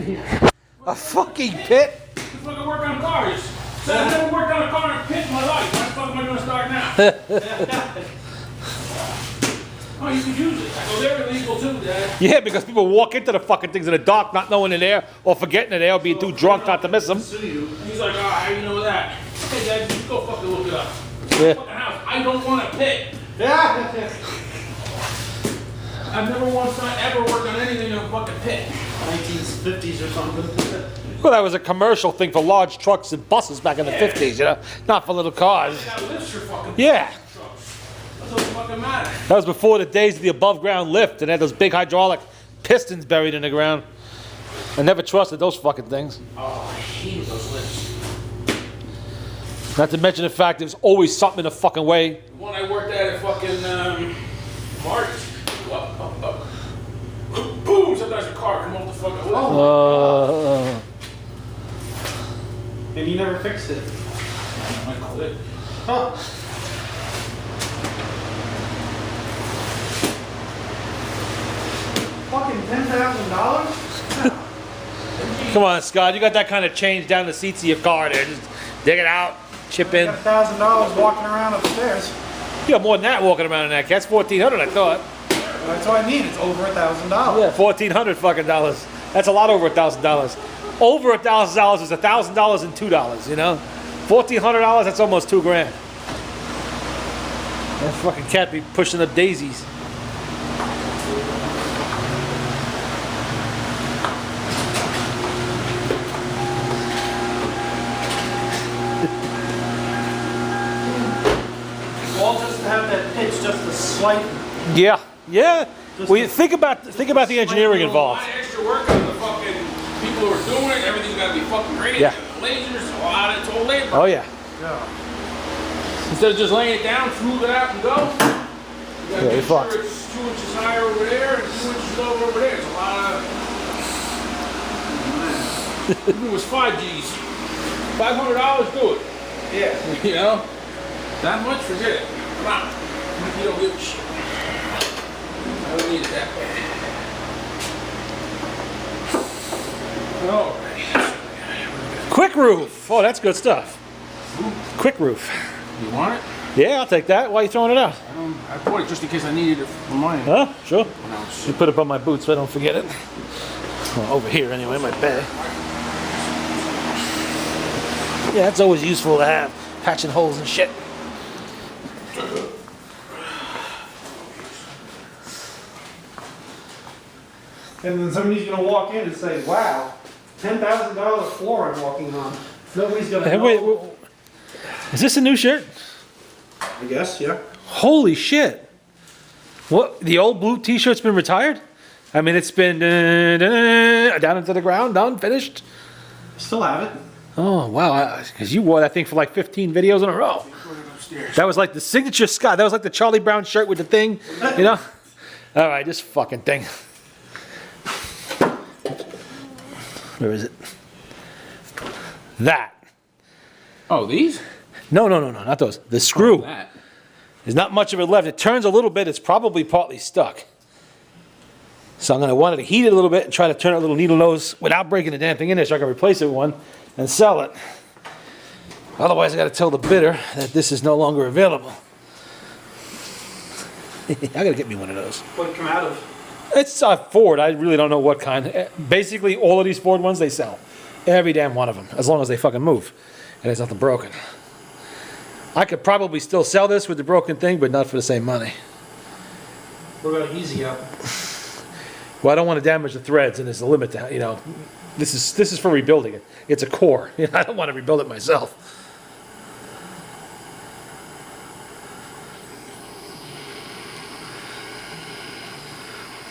A fucking pit? I fucking work on cars. So I've never worked on a car and pit in my life. Why the fuck am I gonna start now? Oh, you can use it. I go, they're illegal too, Dad. Yeah, because people walk into the fucking things in the dark not knowing they're there or forgetting they're there or being too drunk not to miss them. He's like, oh, how you know that? Hey, Dad, just go fucking look it up. Yeah. Fucking house. I don't want a pit. Yeah. I've never once ever worked on anything in a fucking pit. 1950s or something. Well, that was a commercial thing for large trucks and buses back in the 50s, you know? Not for little cars. They got lifts for fucking Yeah. trucks. That's what fucking matter. That was before the days of the above ground lift and had those big hydraulic pistons buried in the ground. I never trusted those fucking things. Oh, I hated those lifts. Not to mention the fact there's always something in the fucking way. The one I worked at fucking Marty's. Boom! Sometimes a car come off the fucking lift. And you never fixed it. I called it. Huh. Fucking $10,000? Come on, Scott, you got that kind of change down the seats of your car there. Just dig it out, chip in. I got $1,000 walking around upstairs. You got more than that walking around in that. That's $1,400, I thought. That's what I mean. It's over $1,000. Yeah, $1,400 fucking dollars. That's a lot over $1,000. Over $1,000 is $1,000 and $2, you know? $1,400, that's almost $2,000. That fucking cat be pushing up daisies. All just to have that pitch, just a slight. Yeah, yeah. Well, think about the engineering involved. A lot of extra work on the fucking people who are doing it. Everything's got to be fucking great. Yeah. Lasers, a lot of total labor. Oh yeah. Yeah. Instead of just laying it down, smooth it out and go. You gotta Yeah, make you're sure fucked. it's 2 inches higher over there and 2 inches lower over there. It's a lot of. Even if it was 5 G's. $500, do it. Yeah. You know? That much, forget it. Come on. You don't give a shit. I don't need it that bad. Alright. Quick roof. Oh, that's good stuff. Quick roof. You want it? Yeah, I'll take that. Why are you throwing it out? I bought it just in case I needed it for mine. Huh? Sure. When I was- You put it on my boots so I don't forget it. Well, over here anyway, my bag. Yeah, it's always useful to have. Patching holes and shit. And then somebody's gonna walk in and say, "Wow, $10,000 floor I'm walking on." Nobody's gonna Hey, know. wait, is this a new shirt? I guess, yeah. Holy shit. What, the old blue t-shirt's been retired? I mean, it's been down into the ground, done, finished. Still have it. Oh, wow. Because you wore that thing for like 15 videos in a row. That was like the signature Scott. That was like the Charlie Brown shirt with the thing, you know? All right, this fucking thing. Where is it? That. Oh, these? No, not those. The screw. Oh, that. There's not much of it left. It turns a little bit. It's probably partly stuck. So I'm going to want to heat it a little bit and try to turn it a little needle nose without breaking the damn thing in there so I can replace it with one and sell it. Otherwise, I got to tell the bidder that this is no longer available. I got to get me one of those. What did it come out of? It's a Ford. I really don't know what kind. Basically, all of these Ford ones, they sell. Every damn one of them, as long as they fucking move. And there's nothing broken. I could probably still sell this with the broken thing, but not for the same money. We're gonna easy up. Well, I don't want to damage the threads, and there's a limit to, you know, this is for rebuilding it. It's a core. I don't want to rebuild it myself.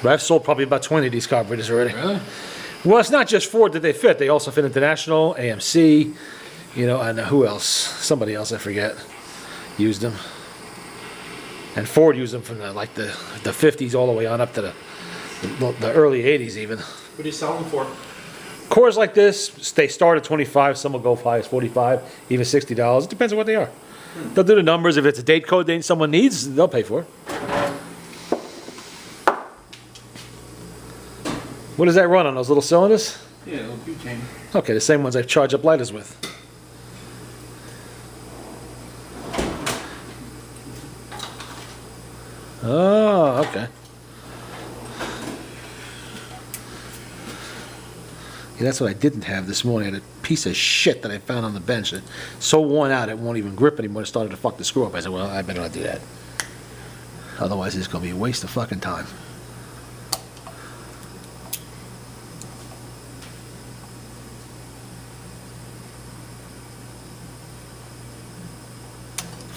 But I've sold probably about 20 of these carburetors already. Really? Well, it's not just Ford that they fit. They also fit International, AMC, you know, and who else? Somebody else I forget used them. And Ford used them from the 50s all the way on up to the early 80s even. What do you sell them for? Cores like this, they start at 25, some will go as high as 45, even $60. It depends on what they are. They'll do the numbers. If it's a date code that someone needs, they'll pay for it. What does that run on, those little cylinders? Yeah, little butane. Okay, the same ones I charge up lighters with. Oh, okay. Yeah, that's what I didn't have this morning. I had a piece of shit that I found on the bench. It's so worn out it won't even grip anymore. It started to fuck the screw up. I said, well, I better not do that. Otherwise, it's going to be a waste of fucking time.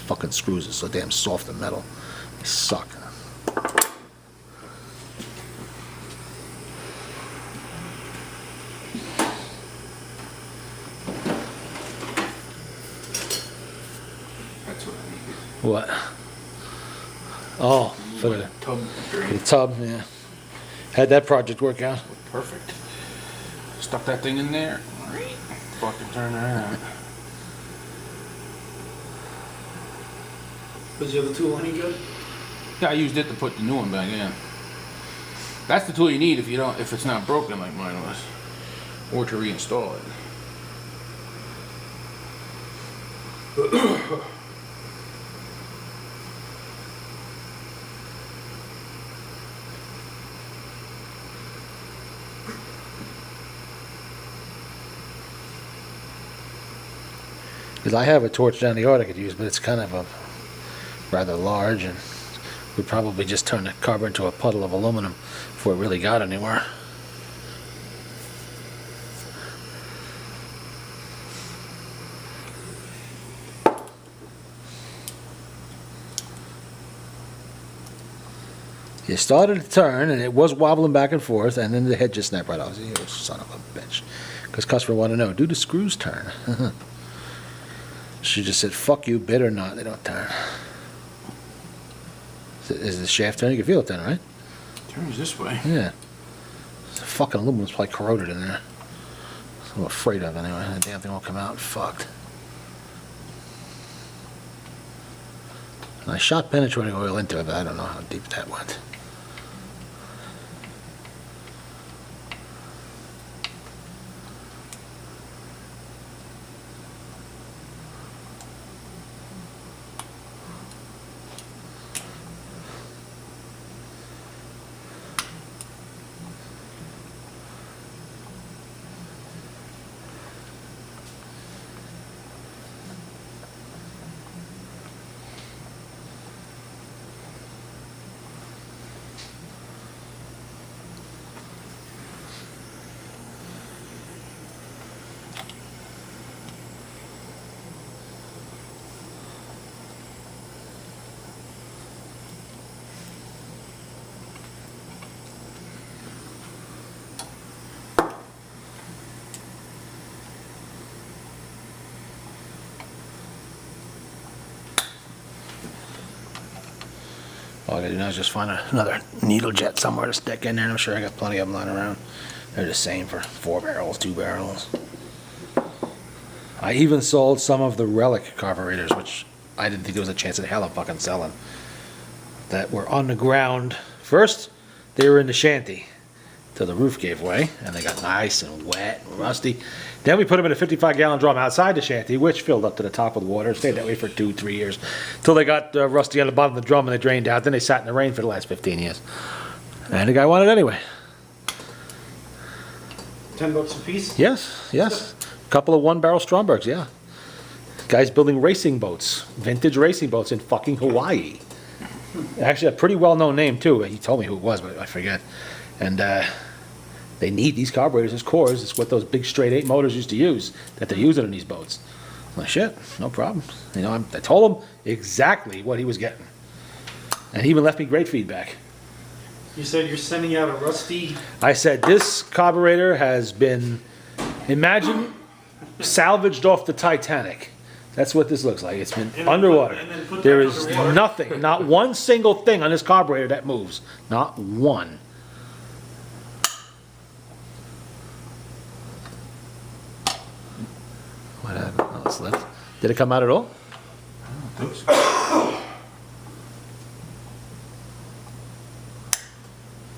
Fucking screws are so damn soft and metal. They suck. That's what I needed. What? Oh, for the Tub drain. tub, yeah. How'd that project work out? Perfect. Stuck that thing in there. Fucking turn that out. Was the other tool any good? Yeah, I used it to put the new one back in. That's the tool you need if it's not broken like mine was, or to reinstall it. Because I have a torch down the yard I could use, but it's kind of a rather large, and would probably just turn the carburetor into a puddle of aluminum before it really got anywhere. It started to turn, and it was wobbling back and forth, and then the head just snapped right off. You son of a bitch. Because customer wanted to know, do the screws turn? She just said, fuck you, bit or not, they don't turn. Is the shaft turning? You can feel it turning, right? Turns this way. Yeah. The fucking aluminum's probably corroded in there. That's what I'm afraid of anyway. That damn thing won't come out. Fucked. And I shot penetrating oil into it, but I don't know how deep that went. All I gotta do now is just find another needle jet somewhere to stick in there, and I'm sure I got plenty of them lying around. They're the same for 4 barrels, 2 barrels. I even sold some of the relic carburetors, which I didn't think there was a chance in hell of fucking selling, that were on the ground. First, they were in the shanty till the roof gave way, and they got nice and wet and rusty. Then we put them in a 55-gallon drum outside the shanty, which filled up to the top with water. Stayed that way for 2-3 years, till they got rusty on the bottom of the drum and they drained out. Then they sat in the rain for the last 15 years. And the guy wanted it anyway. $10 a piece? Yes, yes. A couple of 1-barrel Strombergs, yeah. Guy's building racing boats, vintage racing boats in fucking Hawaii. Actually, a pretty well-known name, too. He told me who it was, but I forget. And they need these carburetors as cores. It's what those big straight 8 motors used to use, that they're using in these boats. I'm like, shit, no problem. You know, I told him exactly what he was getting. And he even left me great feedback. You said you're sending out a rusty... I said, this carburetor has been, imagine, salvaged off the Titanic. That's what this looks like. It's been underwater. There is nothing, not one single thing on this carburetor that moves. Not one. What happened? Oh, it's left. Did it come out at all? I don't think so.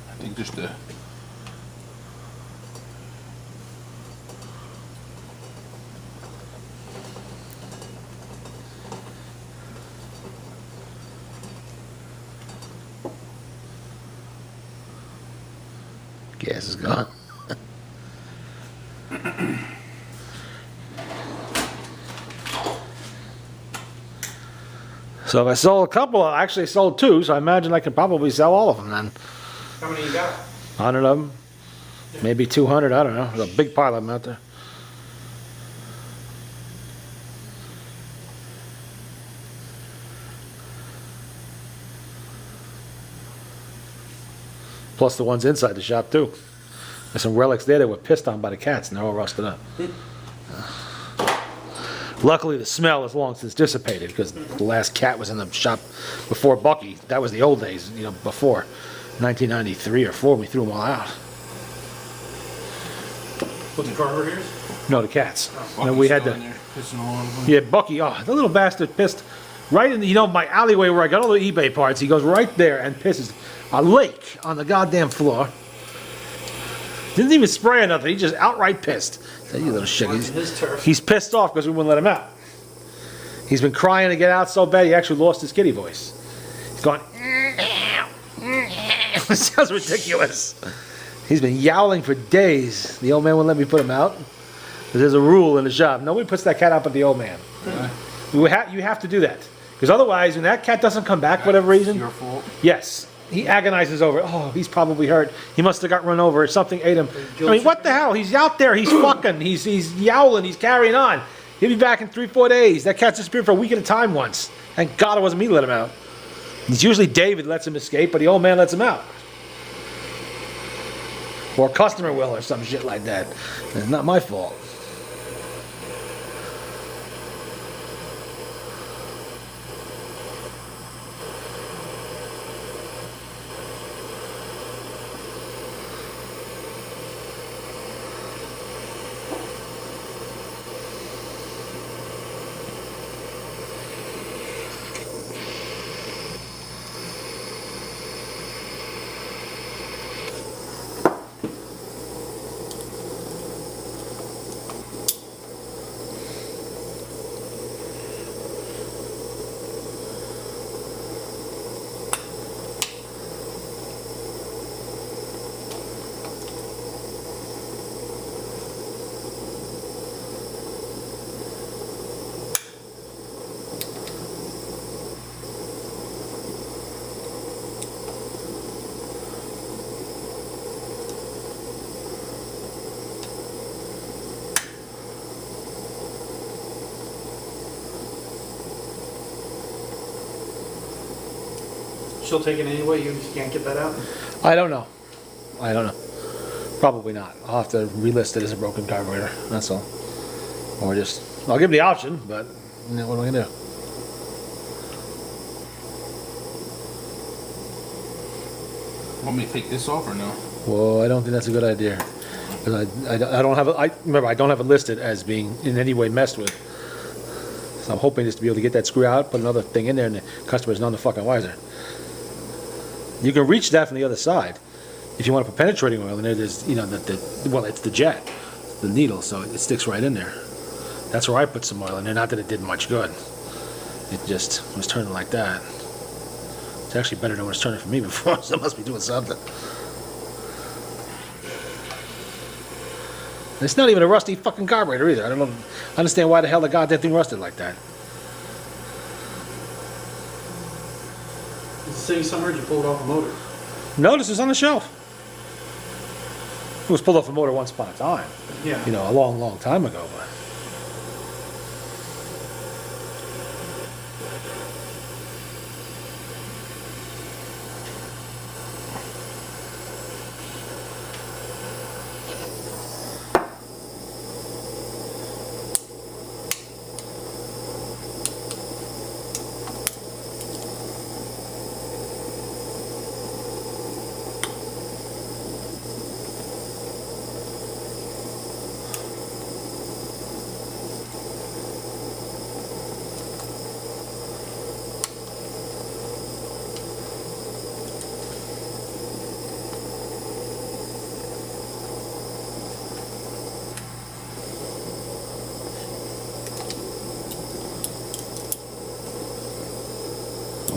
I think just the Gas is gone. So if I sold a couple, I actually sold 2, so I imagine I could probably sell all of them then. How many you got? 100 of them, maybe 200, I don't know. There's a big pile of them out there. Plus the ones inside the shop too. There's some relics there that were pissed on by the cats and they're all rusted up. Luckily the smell has long since dissipated because the last cat was in the shop before Bucky. That was the old days, you know, before 1993 or 4 we threw them all out. With the carburetors? No, the cats. Bucky's No, we had still to. in there, pissing all over them. Yeah, Bucky. Oh, the little bastard pissed right in the, you know, my alleyway where I got all the eBay parts. He goes right there and pisses a lake on the goddamn floor. Didn't even spray or nothing. He just outright pissed. Said, you little shit. His turf. He's pissed off because we wouldn't let him out. He's been crying to get out so bad he actually lost his kitty voice. He's going. It sounds ridiculous. He's been yowling for days. The old man wouldn't let me put him out. There's a rule in the shop. Nobody puts that cat out but the old man. You have to do that. Because otherwise, when that cat doesn't come back for whatever reason. It's your fault. Yes. He agonizes over it. Oh, he's probably hurt. He must have got run over or something ate him. I mean, what the hell? He's out there. He's fucking. He's yowling. He's carrying on. He'll be back in 3-4 days. That cat's disappeared for a week at a time once. Thank God it wasn't me that let him out. It's usually David lets him escape, but the old man lets him out. Or a customer will or some shit like that. It's not my fault. She'll take it anyway, you just can't get that out? I don't know. I don't know. Probably not. I'll have to relist it as a broken carburetor. That's all. Or just, I'll give him the option, but you know, what am I gonna do? Want me to take this off or no? Well, I don't think that's a good idea. 'Cause I don't have it. Remember, I don't have it listed as being in any way messed with. So I'm hoping just to be able to get that screw out, put another thing in there, and the customer's none the fucking wiser. You can reach that from the other side. If you want to put penetrating oil in there, there's, you know, well, it's the jet, the needle, so it sticks right in there. That's where I put some oil in there, not that it did much good. It just was turning like that. It's actually better than it was turning for me before, so it must be doing something. It's not even a rusty fucking carburetor either. I don't understand why the hell the goddamn thing rusted like that. It's sitting somewhere, did you pull it off the motor? No, this is on the shelf. It was pulled off a motor once upon a time. Yeah. You know, a long, long time ago, but.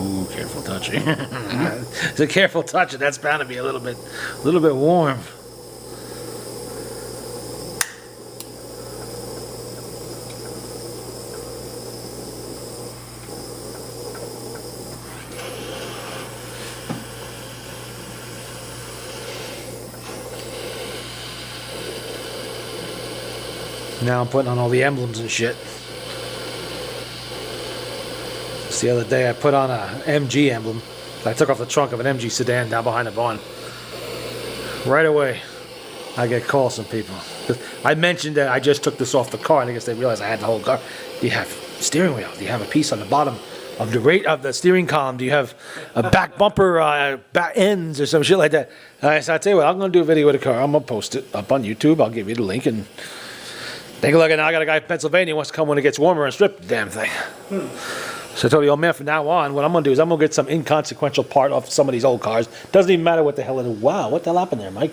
Ooh, careful touching. It's a careful touching. That's bound to be a little bit warm. Now I'm putting on all the emblems and shit. Just the other day I put on a MG emblem. I took off the trunk of an MG sedan down behind the barn. Right away, I get calls from people. I mentioned that I just took this off the car, and I guess they realized I had the whole car. Do you have steering wheel? Do you have a piece on the bottom of the steering column? Do you have a back bumper, back ends, or some shit like that? I said, I tell you what, I'm gonna do a video with the car. I'm gonna post it up on YouTube. I'll give you the link and take a look. And now I got a guy in Pennsylvania who wants to come when it gets warmer and strip the damn thing. So I told the old man, from now on, what I'm going to do is I'm going to get some inconsequential part off some of these old cars. Doesn't even matter what the hell it is. Wow, what the hell happened there, Mike?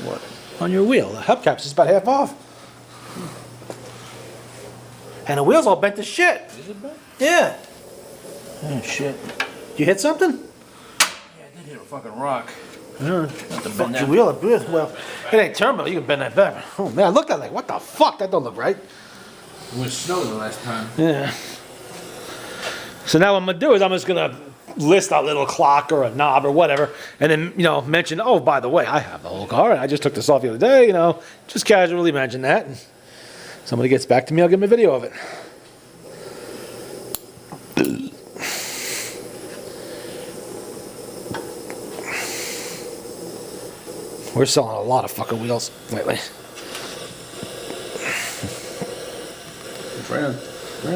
What? On your wheel. The hubcap's just about half off. And the wheel's all bent to shit. Is it bad? Yeah. Oh, shit. You hit something? Yeah, I did hit a fucking rock. Fuck your wheel up good. Well, it ain't terminal. You can bend that back. Oh, man, I looked at it like, what the fuck? That don't look right. It was snow the last time. Yeah. So now what I'm going to do is I'm just going to list a little clock or a knob or whatever, and then, you know, mention, oh, by the way, I have the whole car, and I just took this off the other day, you know, just casually mention that. And somebody gets back to me, I'll give them a video of it. We're selling a lot of fucking wheels lately. Right on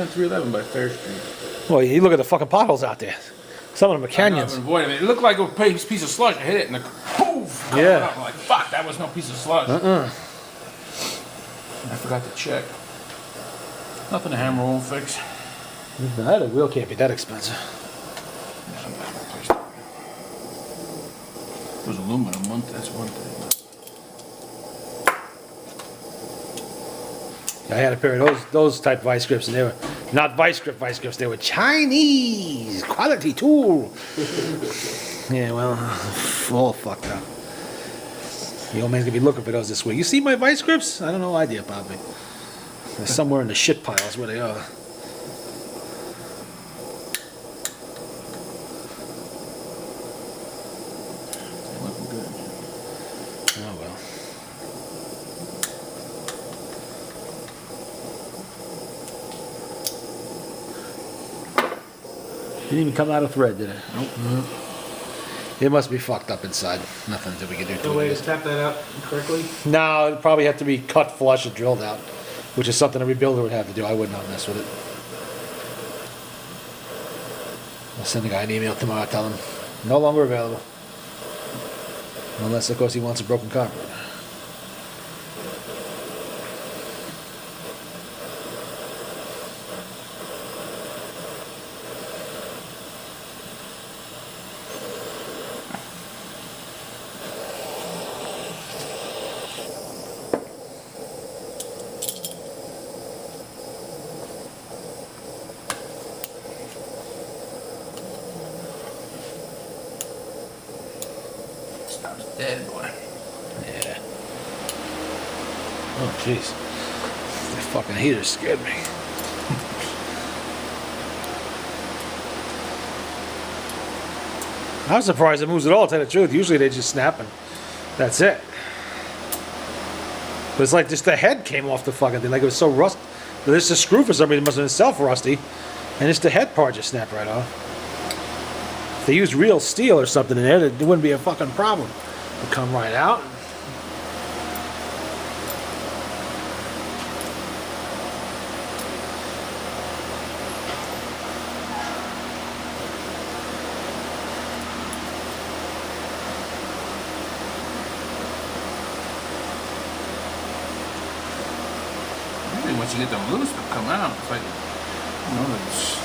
311 by Fair Street. Well, you look at the fucking potholes out there. Some of them are I've canyons. been avoiding it. It looked like a piece of sludge. I hit it and the poof. Yeah. I'm like, fuck, that was no piece of sludge. I forgot to check. Nothing a hammer won't fix. That a wheel can't be that expensive. It was aluminum, that's one thing. I had a pair of those type of vice grips, and they were not vice grips. They were Chinese quality tool. Yeah, well, all fucked up. The old man's gonna be looking for those this week. You see my vice grips? I don't know idea, probably. They're somewhere in the shit piles where they are. Looking good. Oh well. Didn't even come out of thread, did it? Nope. It must be fucked up inside. Nothing that we can do to No way it. to tap that out correctly. No, it'd probably have to be cut flush and drilled out, which is something a rebuilder would have to do. I would not mess with it. I'll send the guy an email tomorrow, tell him no longer available. Unless, of course, he wants a broken carburetor. Stop's dead, boy. Yeah. Oh, jeez. The fucking heater scared me. I'm surprised it moves at all, to tell you the truth. Usually they just snap and that's it. But it's like just the head came off the fucking thing. Like it was so rusty. This the screw for some reason must have been self rusty. And just the head part just snapped right off. If they used real steel or something in there, it wouldn't be a fucking problem. It would come right out. Usually once you get them loose, they'll come out. It's like, you know, it's...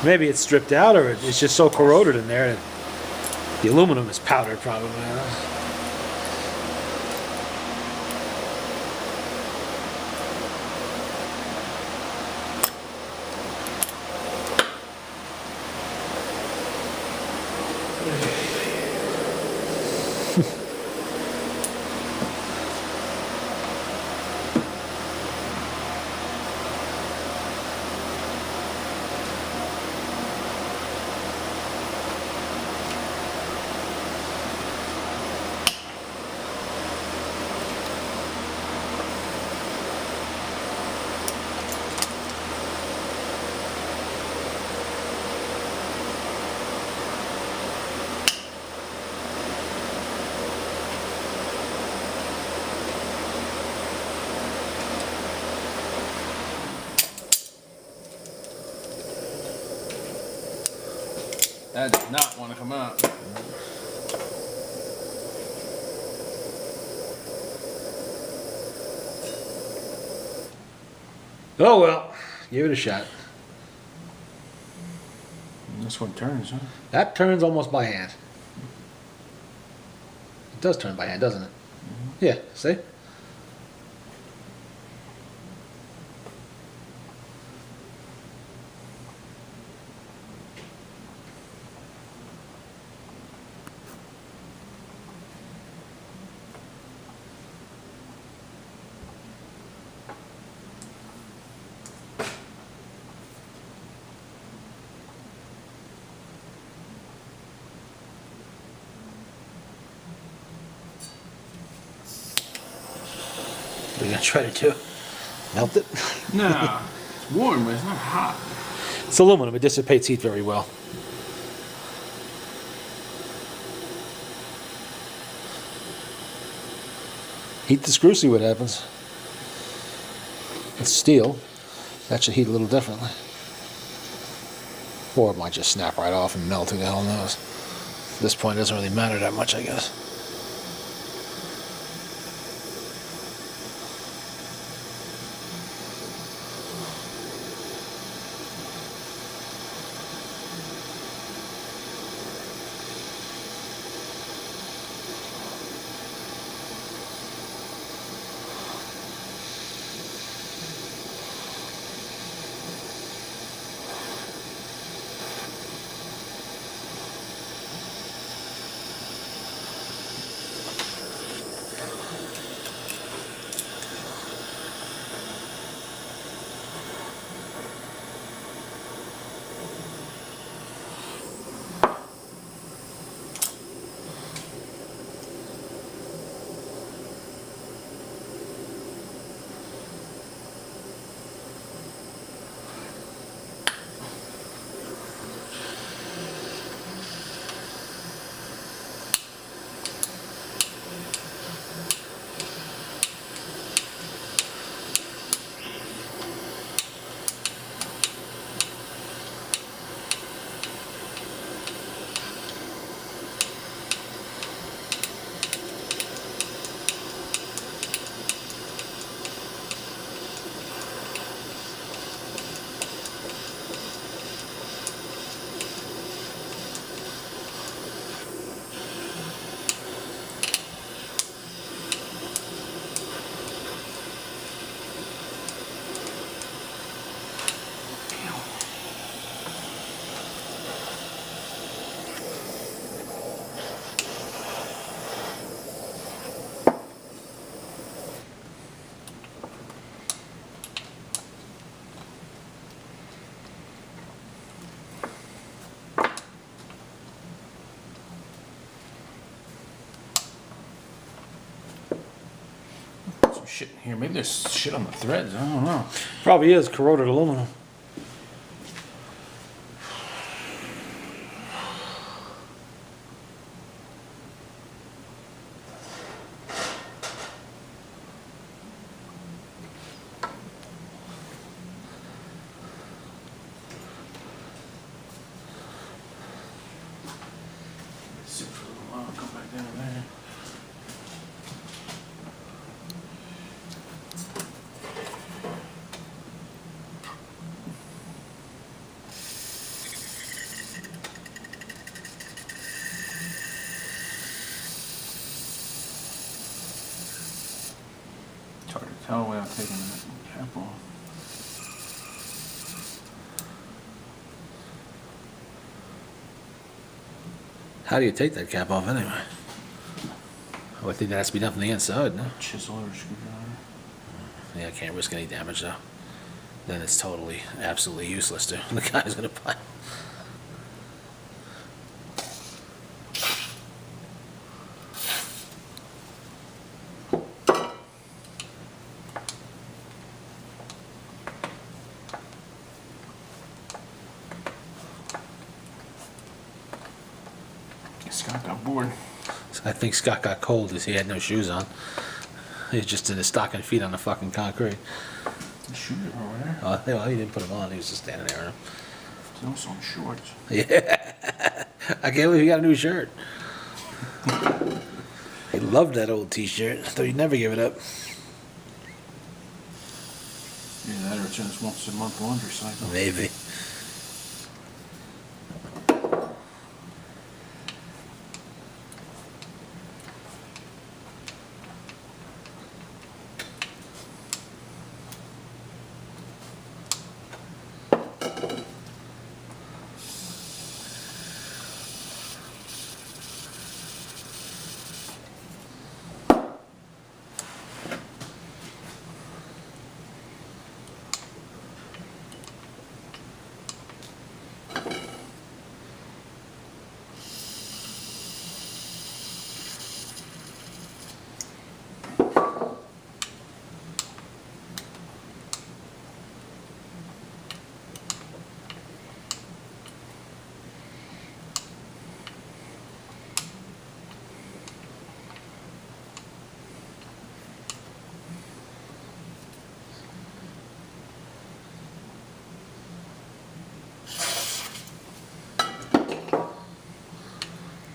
Maybe it's stripped out or it's just so corroded in there that the aluminum is powdered probably. That does not want to come out. Oh well, give it a shot. This one turns, huh? That turns almost by hand. It does turn by hand, doesn't it? Yeah, see? What are you gonna try to do? Melt it? Nah, it's warm, but it's not hot. It's aluminum, it dissipates heat very well. Heat the screw, see what happens. It's steel. That should heat a little differently. Or it might just snap right off and melt, who the hell knows. At this point, it doesn't really matter that much, I guess. Some shit in here. Maybe there's shit on the threads. I don't know. Probably is corroded aluminum. Sit for a little while. Come back down there. It's hard to tell without taking the cap off. How do you take that cap off anyway? I would think that has to be done from the inside, no? Chisel or screwdriver. Yeah, I can't risk any damage though. Then it's totally, absolutely useless to the guy who's gonna buy it. Scott got bored. I think Scott got cold because he had no shoes on. He was just in his stocking feet on the fucking concrete. The shoes are over there. Well, he didn't put them on. He was just standing there. Still some shorts. Yeah. I can't believe you got a new shirt. He loved that old t-shirt. Though he'd never give it up. Yeah, that or it's in this once a month laundry cycle. Maybe.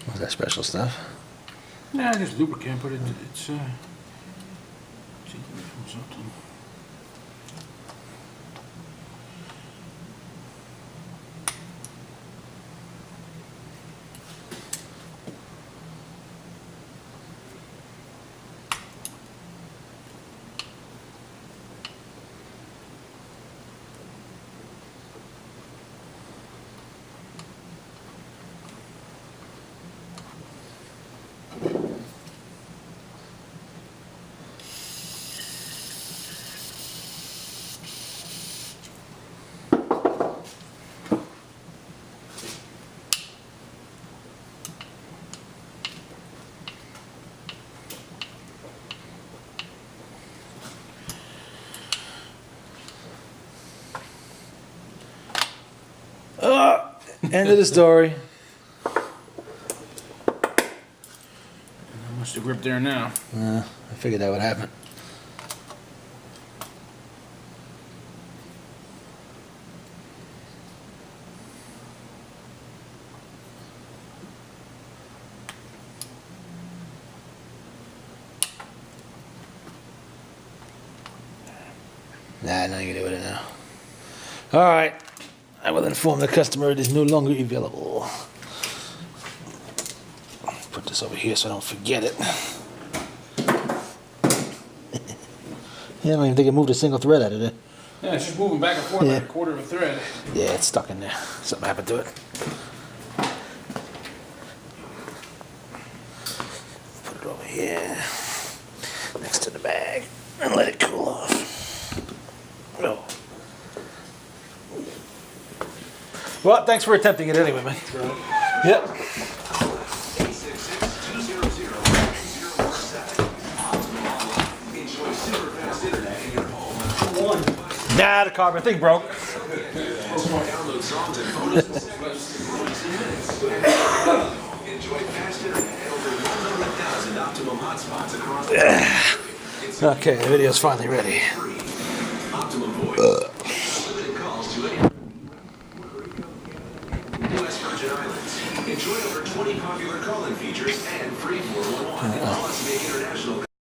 What's that special stuff? Nah, just lubricant, but it's from something. End of the story. Not much to grip there now. I figured that would happen. Nah, nothing you can do with it now. All right. I will inform the customer it is no longer available. Put this over here so I don't forget it. Yeah, I don't even think it moved a single thread out of there. Yeah, it's just moving back and forth like a quarter of a thread. Yeah, it's stuck in there. Something happened to it. Put it over here, next to the bag, and let it cool off. Oh. Well, thanks for attempting it anyway, man. Yep. Nah, the carburetor thing broke. Okay, the video's finally ready. Enjoy over 20 popular call-in features and free 411. Plus, make internet